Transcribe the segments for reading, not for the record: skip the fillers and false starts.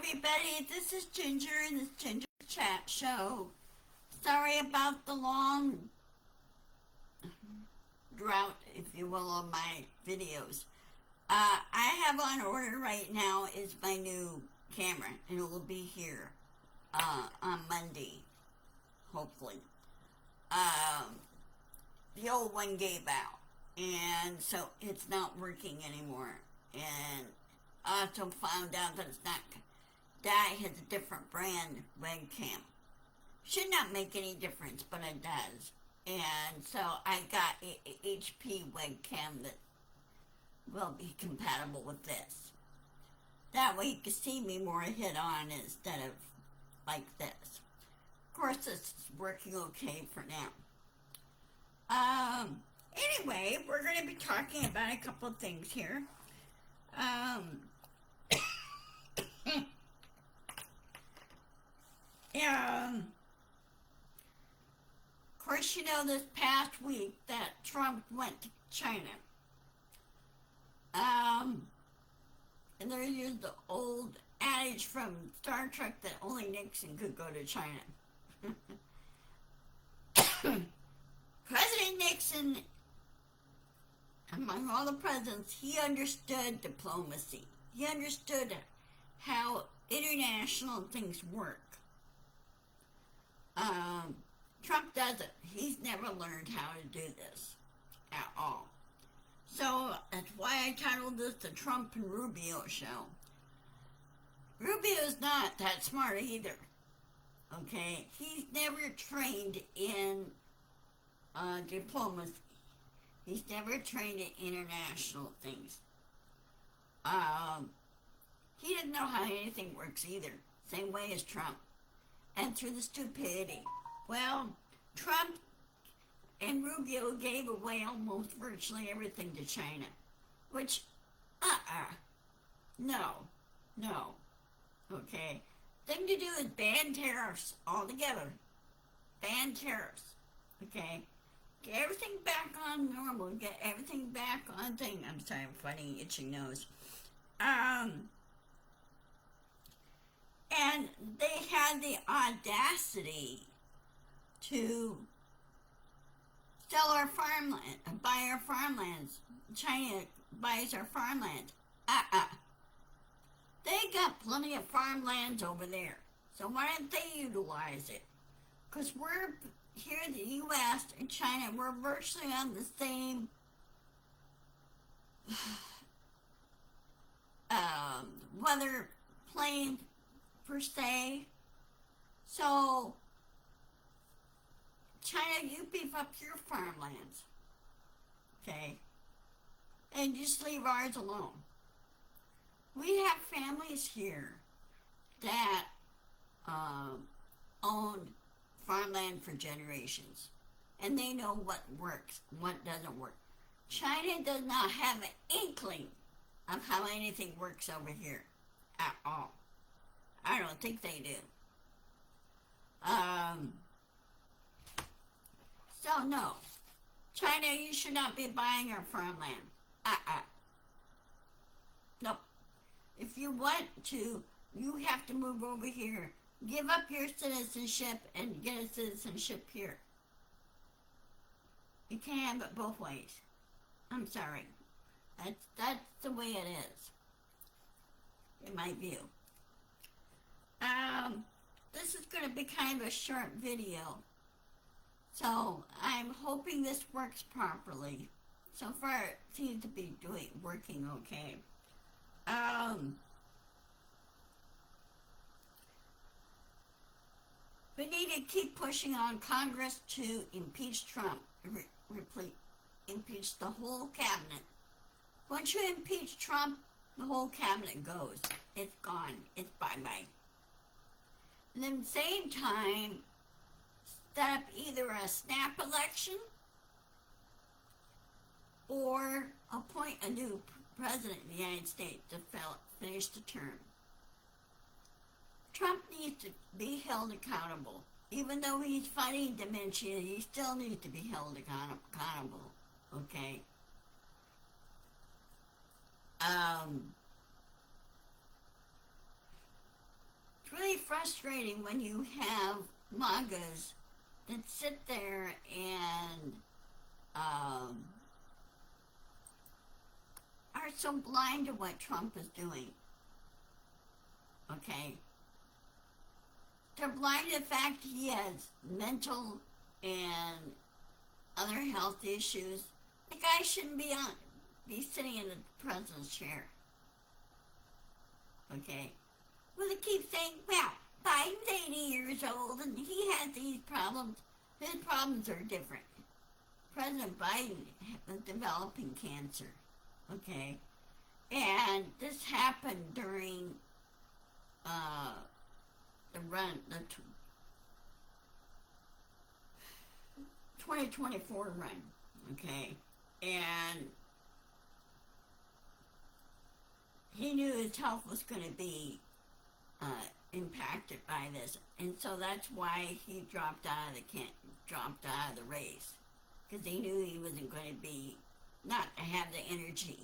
everybody, this is Ginger in this Ginger Chat Show. Sorry about the long drought, if you will, on my videos. I have on order right now is my new camera, and it will be here on Monday, hopefully. The old one gave out, and so it's not working anymore. And I also found out that that has a different brand webcam. Should not make any difference, but it does. And so I got a HP webcam that will be compatible with this. That way you can see me more head on instead of like this. Of course, this is working okay for now. Anyway, we're going to be talking about a couple of things here. Of course, you know this past week that Trump went to China. And they used the old adage from Star Trek that only Nixon could go to China. President Nixon, among all the presidents, he understood diplomacy. He understood how international things work. Trump doesn't. He's never learned how to do this at all. So that's why I titled this the Trump and Rubio Show. Rubio's not that smart either. Okay? He's never trained in diplomacy. He's never trained in international things. He doesn't know how anything works either. Same way as Trump. And through the stupidity. Well, Trump and Rubio gave away almost virtually everything to China. Which, no. Okay? Thing to do is ban tariffs altogether. Ban tariffs. Okay? Get everything back on normal. Get everything back on thing. I'm sorry, I'm fighting itching nose. And they had the audacity to sell our farmland, buy our farmlands. China buys our farmland. They got plenty of farmlands over there. So why don't they utilize it? Because we're here in the U.S. and China, we're virtually on the same weather plane per se. So China, you beef up your farmlands, okay, and just leave ours alone. We have families here that own farmland for generations, and they know what works, what doesn't work. China does not have an inkling of how anything works over here at all. I don't think they do. So no, China, you should not be buying our farmland. Nope. If you want to, you have to move over here. Give up your citizenship and get a citizenship here. You can't have it both ways. I'm sorry. That's the way it is, in my view. This is going to be kind of a short video. So I'm hoping this works properly. So far it seems to be working okay. We need to keep pushing on Congress to impeach Trump, impeach the whole cabinet. Once you impeach Trump, the whole cabinet goes. It's gone. It's bye-bye. And at the same time, set up either a snap election or appoint a new president of the United States to finish the term. Trump needs to be held accountable. Even though he's fighting dementia, he still needs to be held accountable. Okay? frustrating when you have MAGAs that sit there and are so blind to what Trump is doing. Okay? They're blind to the fact he has mental and other health issues. The guy shouldn't be sitting in the president's chair. Okay? Well, they keep saying, well, Biden's 80 years old and he has these problems. His problems are different. President Biden was developing cancer. Okay? And this happened during the 2024 run. Okay? And he knew his health was going to be impacted by this, and so that's why he dropped out of the race, because he knew he wasn't going to be not have the energy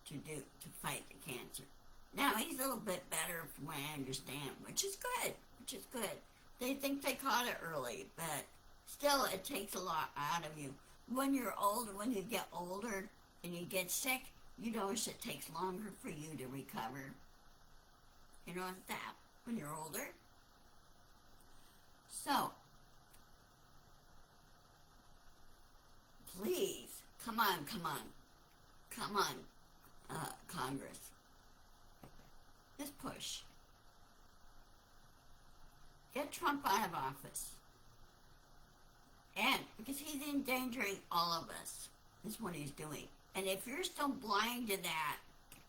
to fight the cancer. Now he's a little bit better from what I understand, which is good. They think they caught it early, but still it takes a lot out of you. When you're older, when you get older and you get sick, you notice it takes longer for you to recover. You know that when you're older. So, please, come on, Congress. Just push. Get Trump out of office. And because he's endangering all of us, is what he's doing. And if you're so blind to that,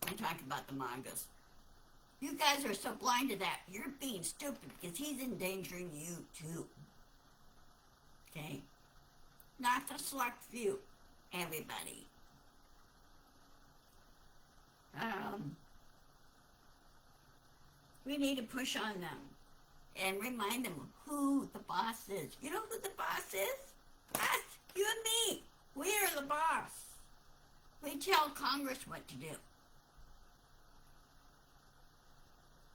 I'm talking about the MAGAs. You guys are so blind to that, you're being stupid because he's endangering you too. Okay? Not the select few. Everybody. We need to push on them and remind them who the boss is. You know who the boss is? Us, you and me. We are the boss. We tell Congress what to do.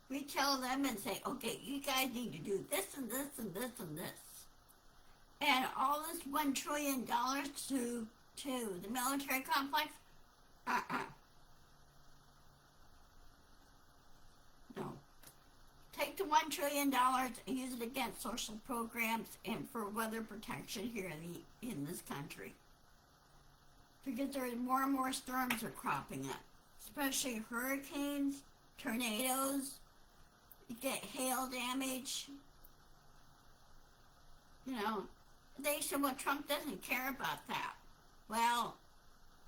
We tell them and say, okay, you guys need to do this and this and this and this. And all this $1 trillion to the military complex? No. Take the $1 trillion and use it against social programs and for weather protection here in this country. Because there are more and more storms are cropping up, especially hurricanes, tornadoes. You get hail damage. You know, they said, well, Trump doesn't care about that. Well,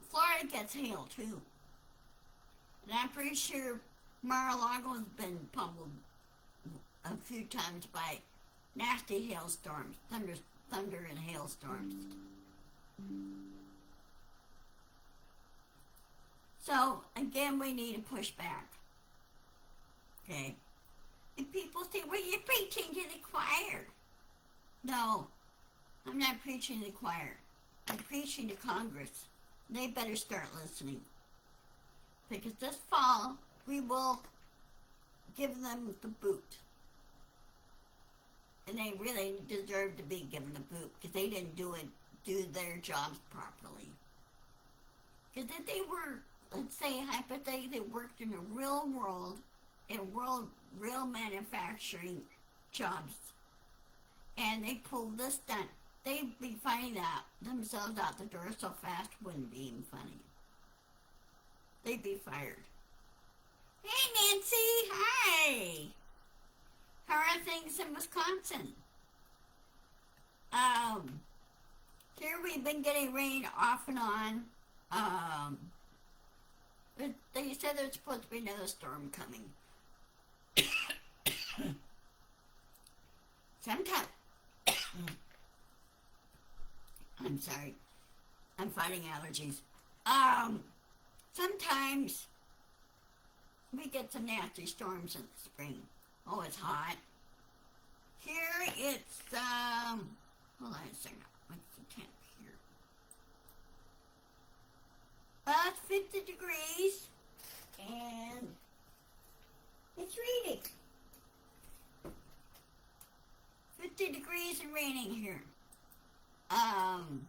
Florida gets hail too. And I'm pretty sure Mar-a-Lago has been pummeled a few times by nasty hailstorms, thunder and hailstorms. So, again, we need to push back. Okay? And people say, well, you're preaching to the choir. No, I'm not preaching to the choir. I'm preaching to Congress. They better start listening. Because this fall, we will give them the boot. And they really deserve to be given the boot because they didn't do their jobs properly. Because if they were, let's say hypothetically, they worked in a real world, real manufacturing jobs, and they pulled this stunt, they'd be finding themselves out the door so fast it wouldn't be even funny. They'd be fired. Hey Nancy, hi! How are things in Wisconsin? Here we've been getting rain off and on. They said there's supposed to be another storm coming. Sometimes, I'm sorry, I'm fighting allergies. Sometimes we get some nasty storms in the spring. Oh, it's hot. Here it's, hold on a second, what's the temp here? About 50 degrees, and it's reading. raining here. Um,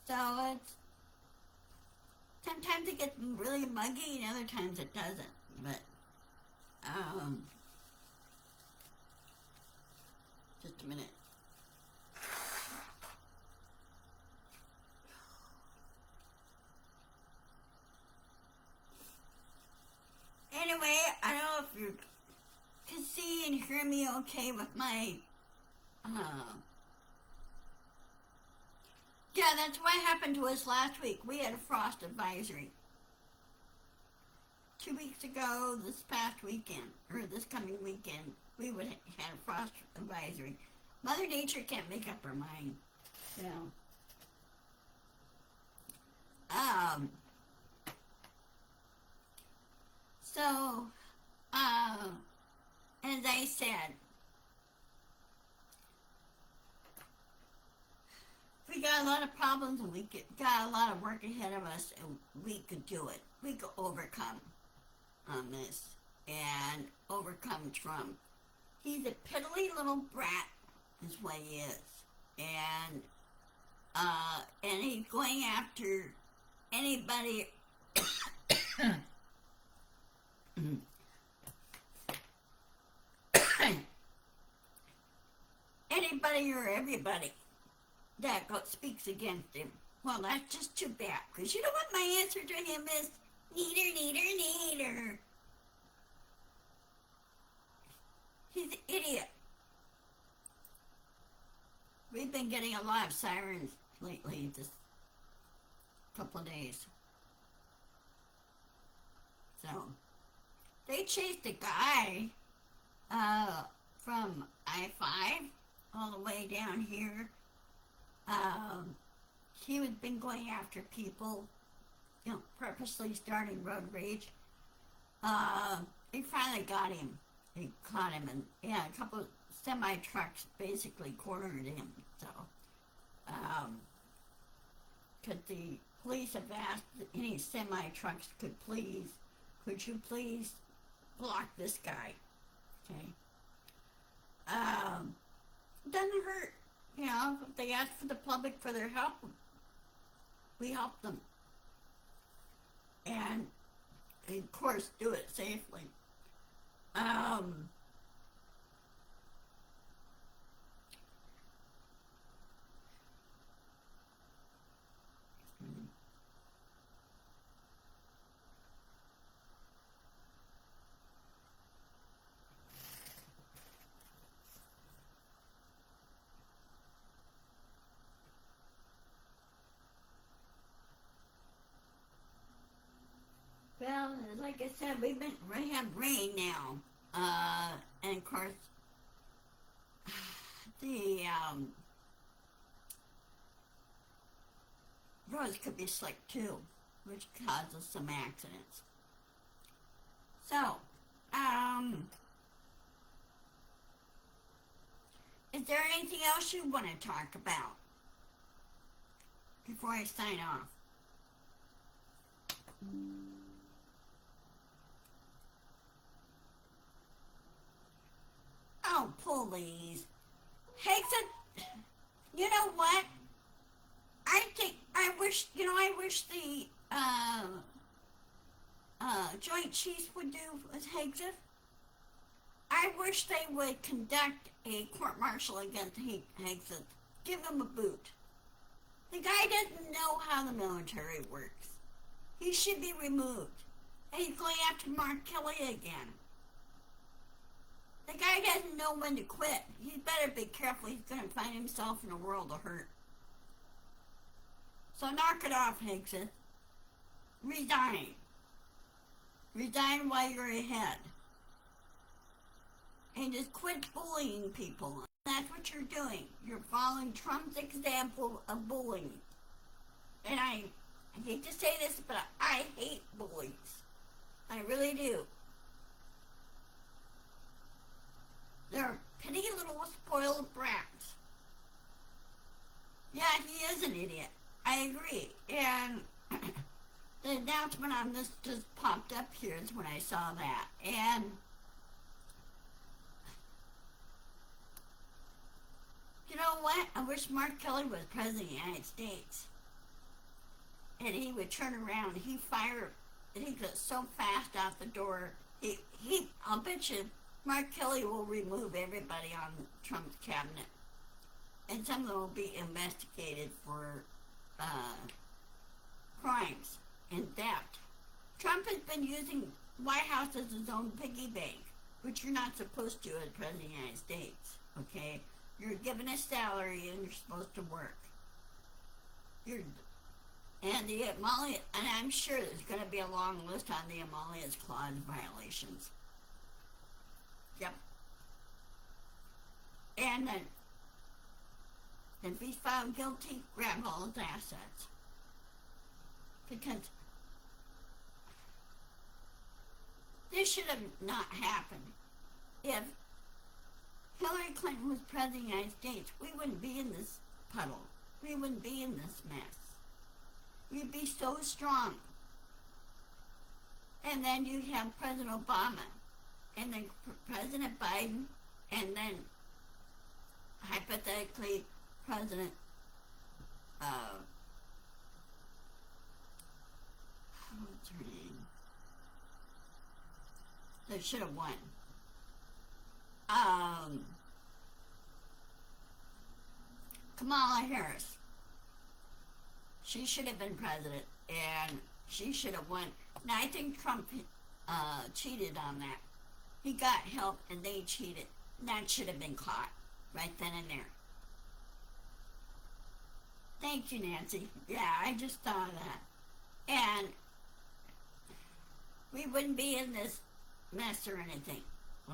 so it's sometimes it gets really muggy, and other times it doesn't. But um, just a minute. Anyway, I don't know if you can see and hear me okay with my. Uh, yeah, that's what happened to us last week. We had a frost advisory. 2 weeks ago, this past weekend, or this coming weekend, we would have a frost advisory. Mother Nature can't make up her mind. You know. Um, so, uh, as I said, we got a lot of problems and got a lot of work ahead of us, and we could do it. We could overcome on this and overcome Trump. He's a piddly little brat, is what he is, and he's going after anybody. Anybody or everybody that speaks against him. Well, that's just too bad, because you know what my answer to him is? Neater, neater, neater. He's an idiot. We've been getting a lot of sirens lately, this couple of days. So, they chased a guy from I-5 all the way down here. He had been going after people, you know, purposely starting road rage. They finally got him. They caught him, and yeah, a couple of semi-trucks basically cornered him. So, because the police have asked any semi-trucks could you please block this guy? Okay. Doesn't hurt. You know, if they ask for the public for their help, we help them. And, of course, do it safely. Um, well, like I said, we have rain now. And of course, the roads could be slick too, which causes some accidents. So, is there anything else you want to talk about before I sign off? Oh, please. Hexen, you know what? I wish the, Joint Chiefs would do with Hexen. I wish they would conduct a court-martial against Hexen. Give him a boot. The guy doesn't know how the military works. He should be removed. And he's going after Mark Kelly again. The guy doesn't know when to quit. He better be careful. He's going to find himself in a world of hurt. So knock it off, Higson. Resign. Resign while you're ahead. And just quit bullying people. That's what you're doing. You're following Trump's example of bullying. And I hate to say this, but I hate bullies. I really do. They're petty little spoiled brats. Yeah, he is an idiot. I agree. And the announcement on this just popped up here is when I saw that. And know what? I wish Mark Kelly was president of the United States. And he would turn around. He goes so fast out the door. I'll bet you Mark Kelly will remove everybody on Trump's cabinet. And some of them will be investigated for crimes and theft. Trump has been using White House as his own piggy bank, which you're not supposed to as president of the United States, okay? You're given a salary and you're supposed to work. And I'm sure there's going to be a long list on the Amalia's Clause violations. Yep. And then, if he's found guilty, grab all his assets. Because this should have not happened. If Hillary Clinton was president of the United States, we wouldn't be in this puddle. We wouldn't be in this mess. We'd be so strong. And then you have President Obama, and then President Biden, and then hypothetically President what's her name? They should have won. Kamala Harris. She should have been president, and she should have won. Now, I think Trump cheated on that. He got help, and they cheated. That should have been caught right then and there. Thank you, Nancy. Yeah, I just thought of that. And we wouldn't be in this mess or anything,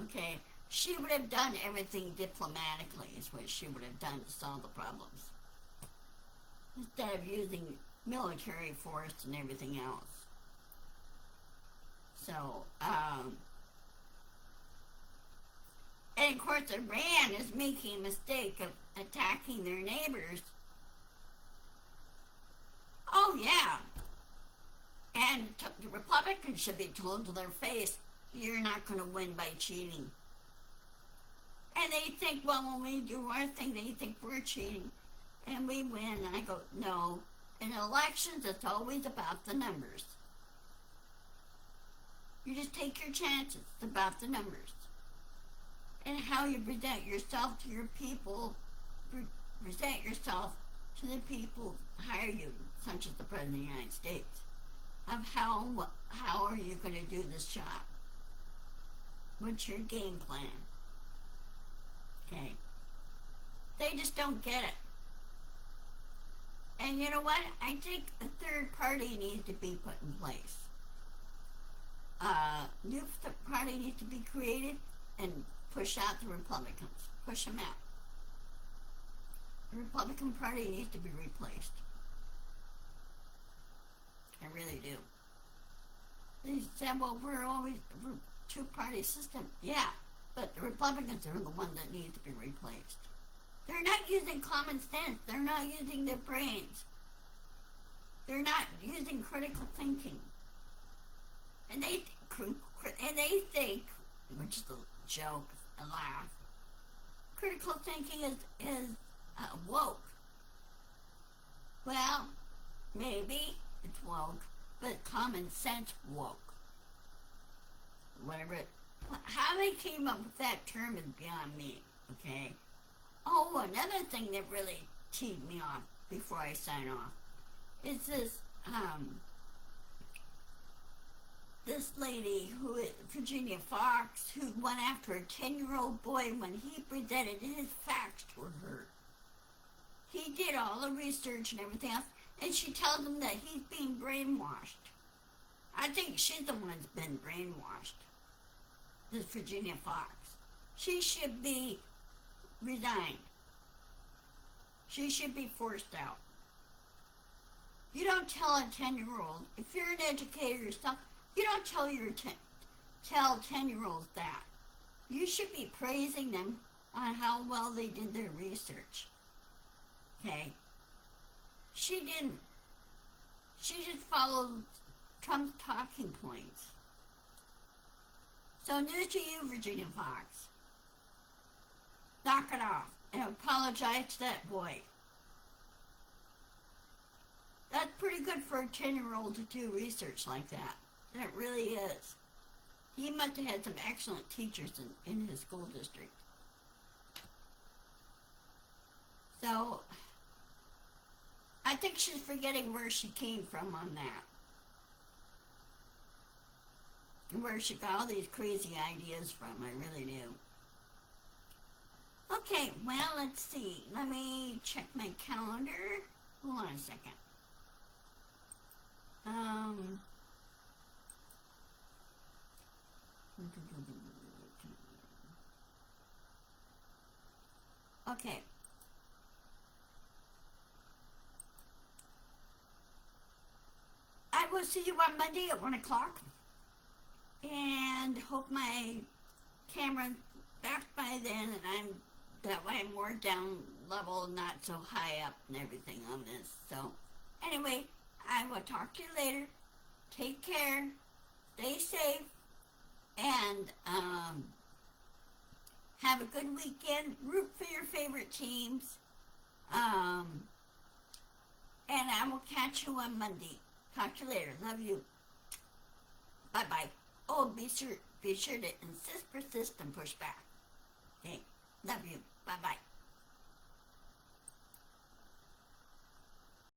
okay? She would have done everything diplomatically is what she would have done to solve the problems, instead of using military force and everything else. So, and of course Iran is making a mistake of attacking their neighbors. Oh yeah. And the Republicans should be told to their face, you're not going to win by cheating. And they think, well, when we do our thing, they think we're cheating. And we win. And I go, no. In elections, it's always about the numbers. You just take your chances. It's about the numbers. And how you present yourself to your people, present yourself to the people who hire you, such as the President of the United States, of how are you going to do this job? What's your game plan? Okay. They just don't get it. And you know what? I think a third party needs to be put in place. New party needs to be created and push out the Republicans. Push them out. The Republican Party needs to be replaced. I really do. They said, well, we're two-party system. Yeah, but the Republicans are the one that need to be replaced. They're not using common sense. They're not using their brains. They're not using critical thinking. And they think, which is a joke, a laugh, critical thinking is woke. Well, maybe it's woke, but common sense woke. Whatever how they came up with that term is beyond me, okay? Oh, another thing that really teed me off before I sign off is this lady, Virginia Fox, who went after a 10-year-old boy when he presented his facts to her. He did all the research and everything else, and she tells him that he's being brainwashed. I think she's the one that's been brainwashed, this Virginia Fox. She should be resigned. She should be forced out. You don't tell a 10-year-old, if you're an educator yourself, you don't tell 10-year-olds that. You should be praising them on how well they did their research. Okay? She didn't. She just followed Trump's talking points. So news to you, Virginia Fox. Knock it off. and apologize to that boy. That's pretty good for a 10-year-old to do research like that. It really is. He must have had some excellent teachers in his school district. So, I think she's forgetting where she came from on that. Where she got all these crazy ideas from, I really do. Okay, well, let's see. Let me check my calendar. Hold on a second. Okay. I will see you on Monday at 1 o'clock. And hope my camera's back by then, and that way I'm more down level, not so high up and everything on this. So, anyway, I will talk to you later. Take care. Stay safe. And, have a good weekend. Root for your favorite teams. And I will catch you on Monday. Talk to you later. Love you. Bye-bye. Oh, be sure to insist, persist, and push back. Okay. Love you. Bye-bye.